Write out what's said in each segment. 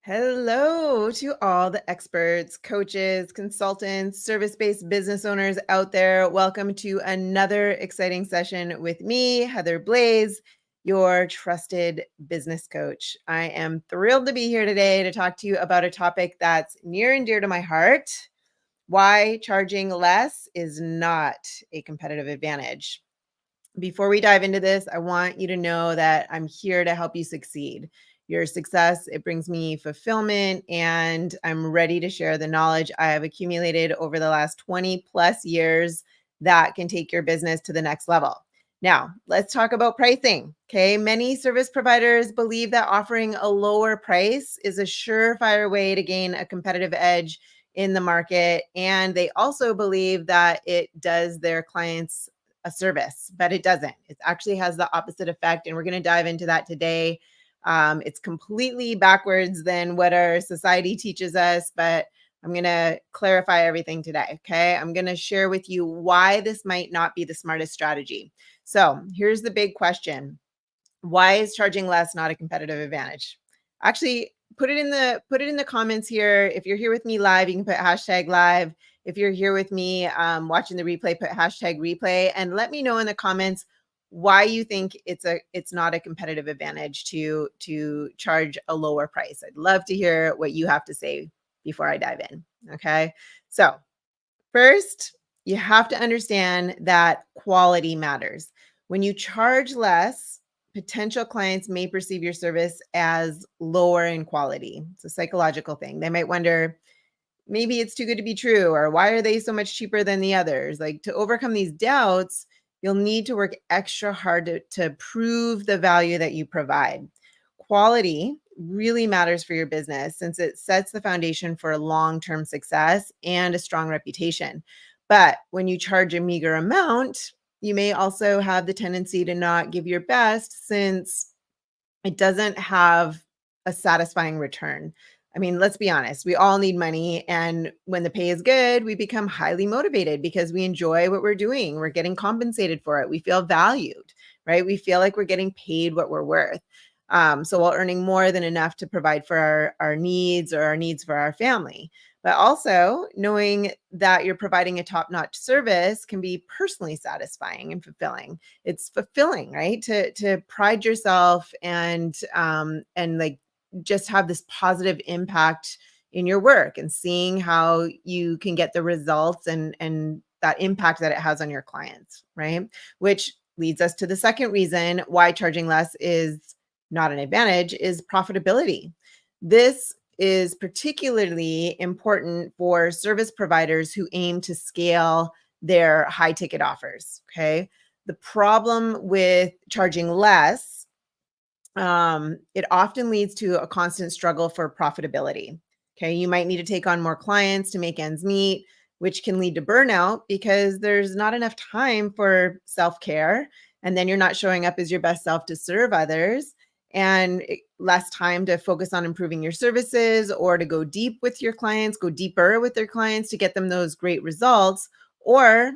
Hello to all the experts, coaches, consultants, service based business owners out there. Welcome to another exciting session with me, Heather Blaze, your trusted business coach. I am thrilled to be here today to talk to you about a topic that's near and dear to my heart: why charging less is not a competitive advantage. Before we dive into this, I want you to know that I'm here to help you succeed. Your success, it brings me fulfillment, and I'm ready to share the knowledge I have accumulated over the last 20 plus years that can take your business to the next level. Now, let's talk about pricing. Okay. Many service providers believe that offering a lower price is a surefire way to gain a competitive edge in the market. And they also believe that it does their clients a service, but it doesn't. It actually has the opposite effect. And we're going to dive into that today. It's completely backwards than what our society teaches us, but I'm going to clarify everything today. Okay. I'm going to share with you why this might not be the smartest strategy. So here's the big question: why is charging less not a competitive advantage? Actually, put it in the comments here. If you're here with me live, you can put hashtag live. If you're here with me watching the replay, put hashtag replay, and let me know in the comments why you think it's not a competitive advantage to charge a lower price. I'd love to hear what you have to say before I dive in. Okay. So first, you have to understand that quality matters. When you charge less, potential clients may perceive your service as lower in quality. It's a psychological thing. They might wonder, maybe it's too good to be true, or why are they so much cheaper than the others? Like, to overcome these doubts, you'll need to work extra hard to prove the value that you provide. Quality really matters for your business since it sets the foundation for long-term success and a strong reputation. But when you charge a meager amount, you may also have the tendency to not give your best since it doesn't have a satisfying return. I mean, let's be honest, we all need money. And when the pay is good, we become highly motivated because we enjoy what we're doing. We're getting compensated for it. We feel valued, right? We feel like we're getting paid what we're worth. So while earning more than enough to provide for our needs or our needs for our family. But also knowing that you're providing a top-notch service can be personally satisfying and fulfilling. It's fulfilling, right? To pride yourself and like just have this positive impact in your work and seeing how you can get the results and that impact that it has on your clients, right? Which leads us to the second reason why charging less is not an advantage is profitability. This is particularly important for service providers who aim to scale their high ticket offers. Okay. The problem with charging less, it often leads to a constant struggle for profitability. Okay. You might need to take on more clients to make ends meet, which can lead to burnout because there's not enough time for self care. And then you're not showing up as your best self to serve others, and less time to focus on improving your services or to go deep with your clients, go deeper with their clients to get them those great results, or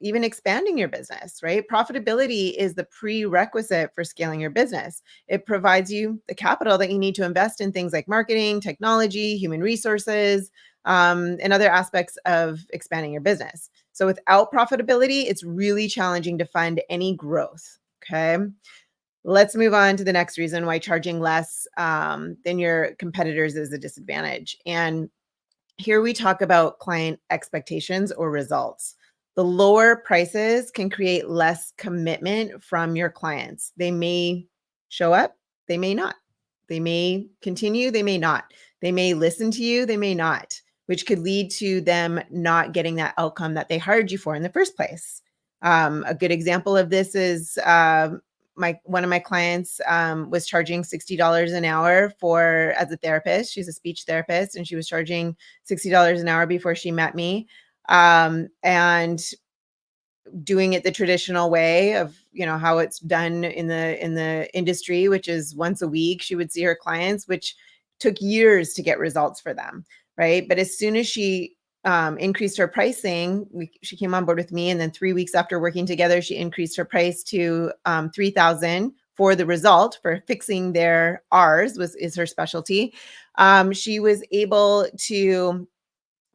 even expanding your business, right? Profitability is the prerequisite for scaling your business. It provides you the capital that you need to invest in things like marketing, technology, human resources, and other aspects of expanding your business. So without profitability, it's really challenging to fund any growth. Okay. Let's move on to the next reason why charging less than your competitors is a disadvantage. And here we talk about client expectations or results. The lower prices can create less commitment from your clients. They may show up, they may not. They may continue, they may not. They may listen to you, they may not, which could lead to them not getting that outcome that they hired you for in the first place. A good example of this is one of my clients was charging $60 an hour for as a therapist. She's a speech therapist, and she was charging $60 an hour before she met me, and doing it the traditional way of how it's done in the industry, which is once a week she would see her clients, which took years to get results for them, right? But as soon as she increased her pricing, she came on board with me, and then 3 weeks after working together, she increased her price to $3,000 for the result, for fixing their R's is her specialty. She was able to,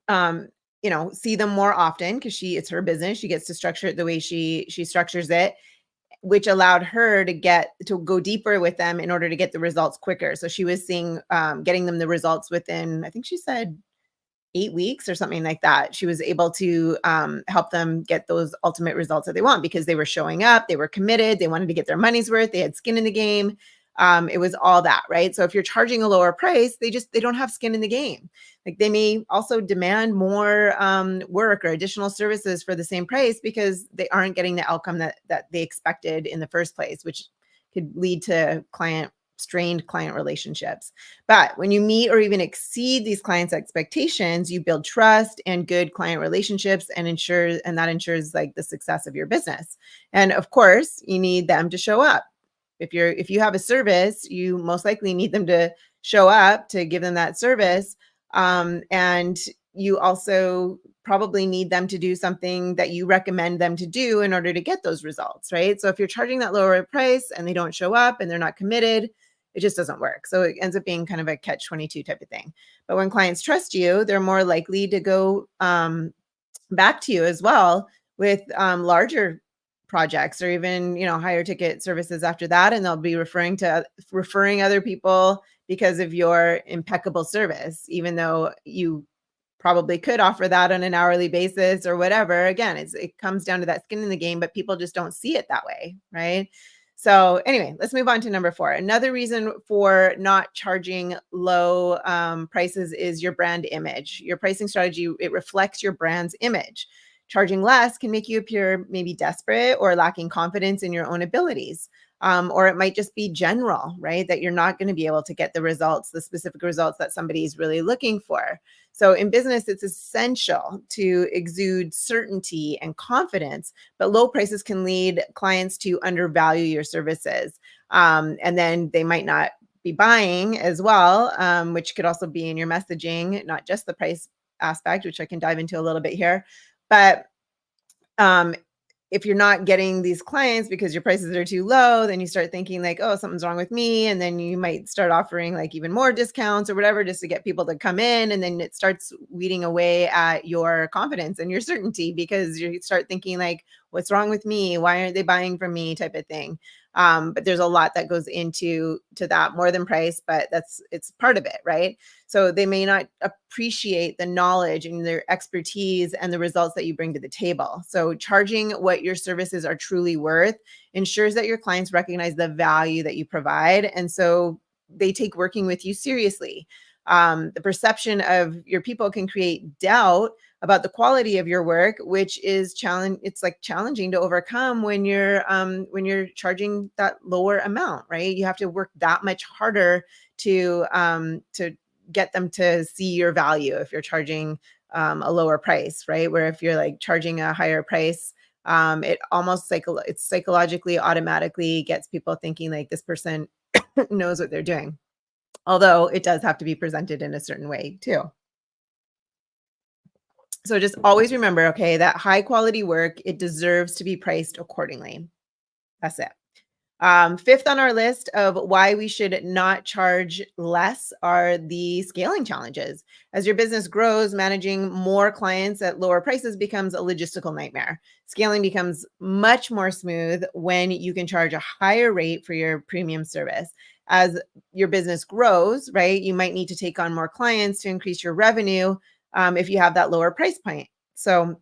um, see them more often because it's her business. She gets to structure it the way she structures it, which allowed her to go deeper with them in order to get the results quicker. So she was getting them the results within, I think she said 8 weeks or something like that. She was able to help them get those ultimate results that they want because they were showing up, they were committed, they wanted to get their money's worth, they had skin in the game. It was all that, right? So if you're charging a lower price, they don't have skin in the game. Like they may also demand more work or additional services for the same price because they aren't getting the outcome that they expected in the first place, which could lead to strained client relationships. But when you meet or even exceed these clients' expectations, you build trust and good client relationships and that ensures like the success of your business. And of course, you need them to show up. If you have a service, you most likely need them to show up to give them that service. And you also probably need them to do something that you recommend them to do in order to get those results, right? So if you're charging that lower price and they don't show up and they're not committed, it just doesn't work. So it ends up being kind of a catch 22 type of thing. But when clients trust you, they're more likely to go back to you as well with larger projects or even higher ticket services after that, and they'll be referring other people because of your impeccable service, even though you probably could offer that on an hourly basis or whatever. Again, it comes down to that skin in the game, but people just don't see it that way, right? So anyway, let's move on to number 4. Another reason for not charging low prices is your brand image. Your pricing strategy, it reflects your brand's image. Charging less can make you appear maybe desperate or lacking confidence in your own abilities. Or it might just be general, right? That you're not going to be able to get the specific results that somebody is really looking for. So in business, it's essential to exude certainty and confidence, but low prices can lead clients to undervalue your services. And then they might not be buying as well, which could also be in your messaging, not just the price aspect, which I can dive into a little bit here. But um, if you're not getting these clients because your prices are too low, then you start thinking like, oh, something's wrong with me. And then you might start offering like even more discounts or whatever just to get people to come in. And then it starts weeding away at your confidence and your certainty because you start thinking like, what's wrong with me? Why aren't they buying from me type of thing. But there's a lot that goes into that more than price, but it's part of it, right? So they may not appreciate the knowledge and their expertise and the results that you bring to the table. So charging what your services are truly worth ensures that your clients recognize the value that you provide. And so they take working with you seriously. The perception of your people can create doubt about the quality of your work, which is it's like challenging to overcome when you're charging that lower amount, right? You have to work that much harder to get them to see your value if you're charging a lower price, right? Where if you're like charging a higher price, it almost it's psychologically automatically gets people thinking like this person knows what they're doing. Although it does have to be presented in a certain way too. So just always remember, okay, that high quality work, it deserves to be priced accordingly. That's it. Fifth on our list of why we should not charge less are the scaling challenges. As your business grows, managing more clients at lower prices becomes a logistical nightmare. Scaling becomes much more smooth when you can charge a higher rate for your premium service. As your business grows, right, you might need to take on more clients to increase your revenue if you have that lower price point. So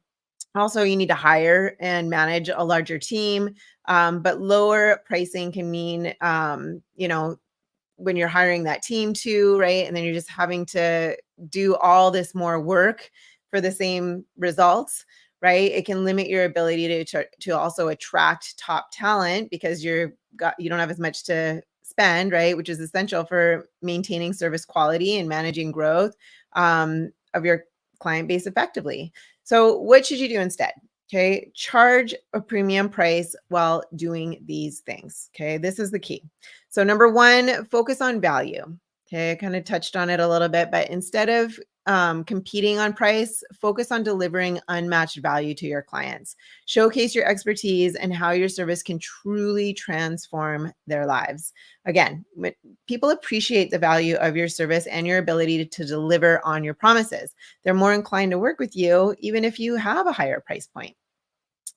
also, you need to hire and manage a larger team, but lower pricing can mean, when you're hiring that team too, right? And then you're just having to do all this more work for the same results, right? It can limit your ability to also attract top talent because you don't have as much to spend, right? Which is essential for maintaining service quality and managing growth of your client base effectively. So what should you do instead? Okay, charge a premium price while doing these things. Okay, this is the key. So number 1, focus on value. Okay, I kind of touched on it a little bit, but instead of competing on price, focus on delivering unmatched value to your clients. Showcase your expertise and how your service can truly transform their lives. Again, when people appreciate the value of your service and your ability to deliver on your promises, they're more inclined to work with you, even if you have a higher price point.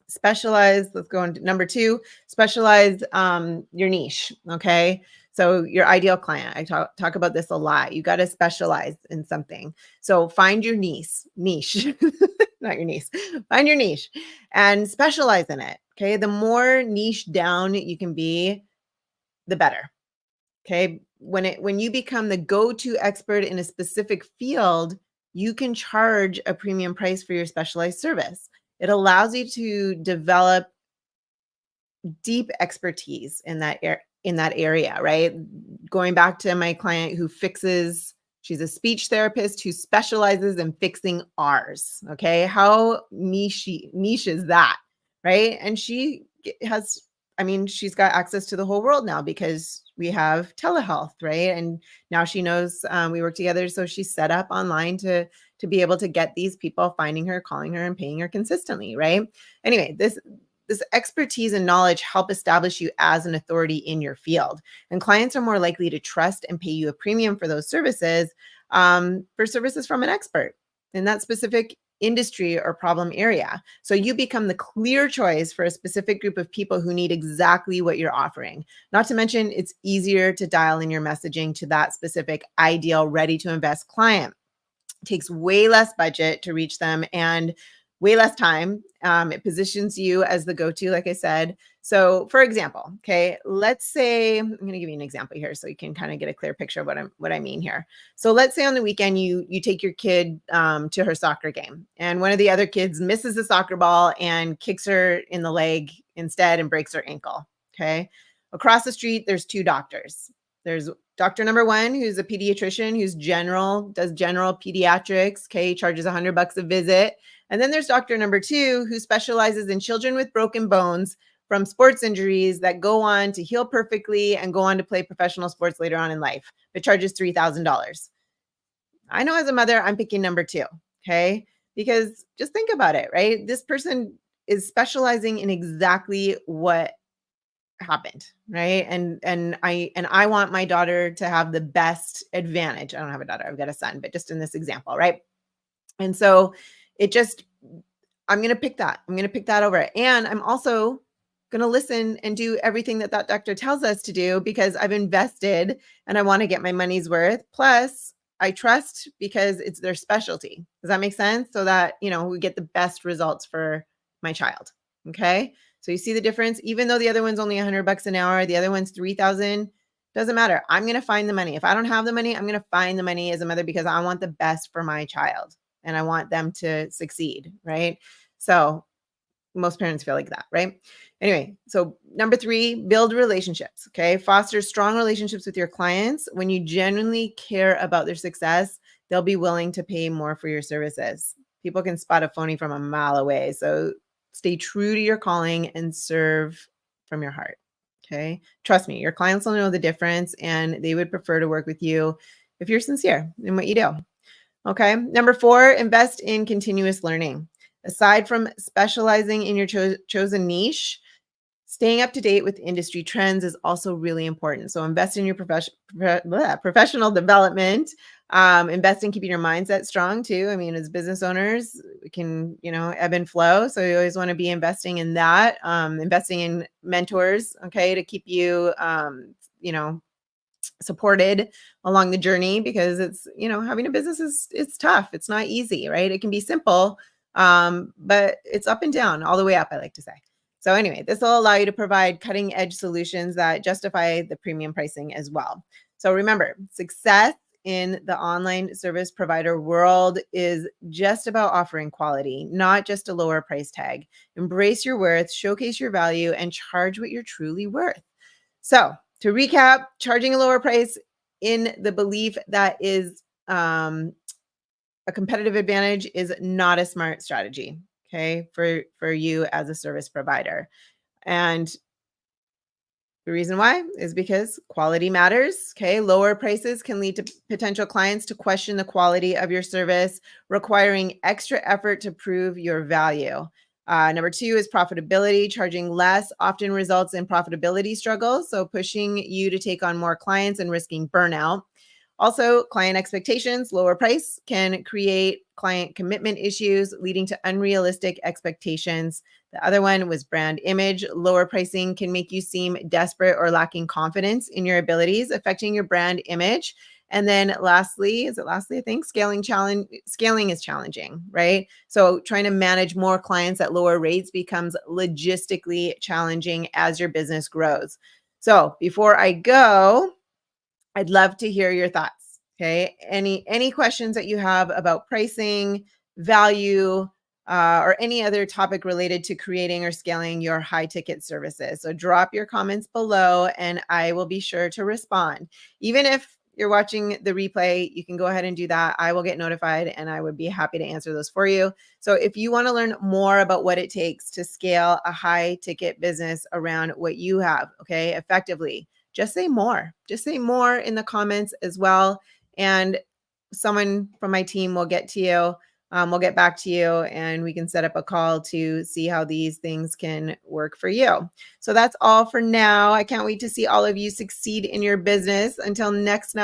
Specialize. Let's go into number two. Specialize your niche. Okay. So your ideal client. I talk about this a lot. You got to specialize in something. So find your niche, not your niece. Find your niche and specialize in it. Okay. The more niche down you can be, the better. Okay. When you become the go-to expert in a specific field, you can charge a premium price for your specialized service. It allows you to develop deep expertise in that area, right? Going back to my client who fixes, she's a speech therapist who specializes in fixing R's. Okay, how niche is that, right? And has, I mean, she's got access to the whole world now because we have telehealth, right? And now she knows we work together, so she's set up online to be able to get these people finding her, calling her, and paying her consistently, right? Anyway, this expertise and knowledge help establish you as an authority in your field. And clients are more likely to trust and pay you a premium for those services, for services from an expert in that specific industry or problem area. So you become the clear choice for a specific group of people who need exactly what you're offering. Not to mention, it's easier to dial in your messaging to that specific ideal, ready to invest client. It takes way less budget to reach them and way less time. It positions you as the go-to, like I said. So, for example, okay, let's say I'm going to give you an example here, so you can kind of get a clear picture of what I mean here. So, let's say on the weekend you take your kid to her soccer game, and one of the other kids misses the soccer ball and kicks her in the leg instead and breaks her ankle. Okay, across the street there's two doctors. There's doctor number one, who's a pediatrician, does general pediatrics. Okay, charges $100 a visit. And then there's doctor number two, who specializes in children with broken bones from sports injuries that go on to heal perfectly and go on to play professional sports later on in life, but charges $3,000. I know as a mother, I'm picking number two. Okay. Because just think about it, right? This person is specializing in exactly what happened, right? And I want my daughter to have the best advantage. I don't have a daughter, I've got a son, but just in this example, right? And so it just, I'm going to pick that. I'm going to pick that over it. And I'm also going to listen and do everything that that doctor tells us to do because I've invested and I want to get my money's worth. Plus, I trust because it's their specialty. Does that make sense? So that, we get the best results for my child. Okay. So you see the difference, even though the other one's only $100 an hour, the other one's 3,000, doesn't matter. I'm going to find the money. If I don't have the money, I'm going to find the money as a mother because I want the best for my child and I want them to succeed. Right. So most parents feel like that, right? Anyway, so number three, build relationships. Okay. Foster strong relationships with your clients. When you genuinely care about their success, they'll be willing to pay more for your services. People can spot a phony from a mile away. So stay true to your calling and serve from your heart. Okay. Trust me, your clients will know the difference and they would prefer to work with you if you're sincere in what you do. Okay. Number four, invest in continuous learning. Aside from specializing in your chosen niche, staying up to date with industry trends is also really important. So invest in your professional development. Invest in keeping your mindset strong too. I mean, as business owners, we can, ebb and flow. So you always want to be investing in that, investing in mentors, okay, to keep you, supported along the journey because it's, having a business it's tough. It's not easy, right? It can be simple, but it's up and down, all the way up, I like to say. So anyway, this will allow you to provide cutting edge solutions that justify the premium pricing as well. So remember, success in the online service provider world is just about offering quality, not just a lower price tag. Embrace your worth, showcase your value, and charge what you're truly worth. So to recap, charging a lower price in the belief that is a competitive advantage is not a smart strategy, okay, for you as a service provider. And The reason why is because quality matters. Okay. Lower prices can lead to potential clients to question the quality of your service, requiring extra effort to prove your value. Number two is profitability. Charging less often results in profitability struggles, so pushing you to take on more clients and risking burnout. Also, client expectations, lower price can create client commitment issues, leading to unrealistic expectations. The other one was brand image. Lower pricing can make you seem desperate or lacking confidence in your abilities, affecting your brand image. And then lastly, is it lastly? I think scaling is challenging, right? So trying to manage more clients at lower rates becomes logistically challenging as your business grows. So before I go, I'd love to hear your thoughts. Okay. Any questions that you have about pricing, value, or any other topic related to creating or scaling your high ticket services. So drop your comments below and I will be sure to respond. Even if you're watching the replay, you can go ahead and do that. I will get notified and I would be happy to answer those for you. So if you want to learn more about what it takes to scale a high ticket business around what you have, okay, effectively, just say more. Just say more in the comments as well. And someone from my team will get to you. We'll get back to you and we can set up a call to see how these things can work for you. So that's all for now. I can't wait to see all of you succeed in your business. Until next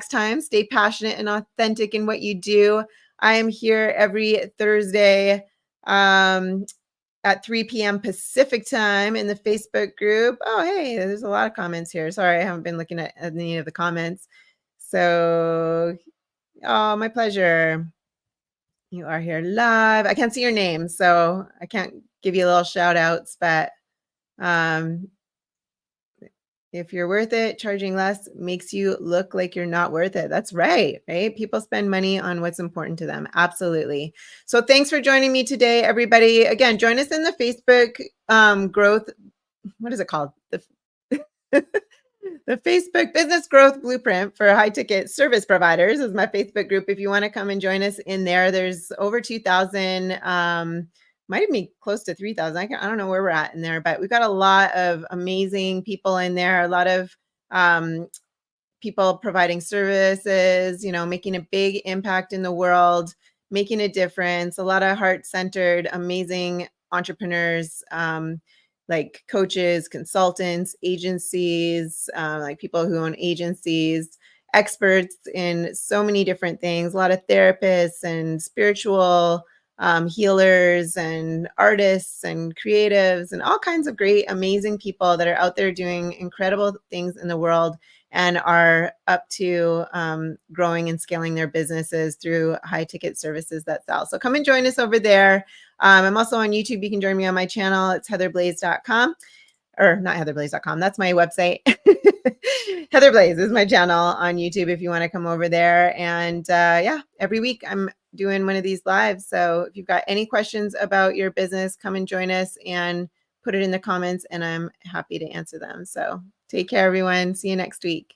time, stay passionate and authentic in what you do. I am here every Thursday at 3 p.m. Pacific time in the Facebook group. Oh, hey, there's a lot of comments here. Sorry, I haven't been looking at any of the comments. So, oh, my pleasure. You are here live. I can't see your name, so I can't give you little shout outs, but if you're worth it, charging less makes you look like you're not worth it. That's right, right? People spend money on what's important to them. Absolutely. So thanks for joining me today, everybody. Again, join us in the Facebook growth. What is it called? The Facebook Business Growth Blueprint for High Ticket Service Providers is my Facebook group. If you want to come and join us in there, there's over 2,000, might even be close to 3,000. I don't know where we're at in there, but we've got a lot of amazing people in there, a lot of people providing services, making a big impact in the world, making a difference, a lot of heart-centered, amazing entrepreneurs, like coaches, consultants, agencies, like people who own agencies, experts in so many different things, a lot of therapists and spiritual healers and artists and creatives and all kinds of great, amazing people that are out there doing incredible things in the world and are up to growing and scaling their businesses through high ticket services that sell. So come and join us over there. I'm also on YouTube. You can join me on my channel. It's heatherblaze.com, or not heatherblaze.com. That's my website. Heather Blaze is my channel on YouTube if you want to come over there. And yeah, every week I'm doing one of these lives. So if you've got any questions about your business, come and join us and put it in the comments and I'm happy to answer them. So take care, everyone. See you next week.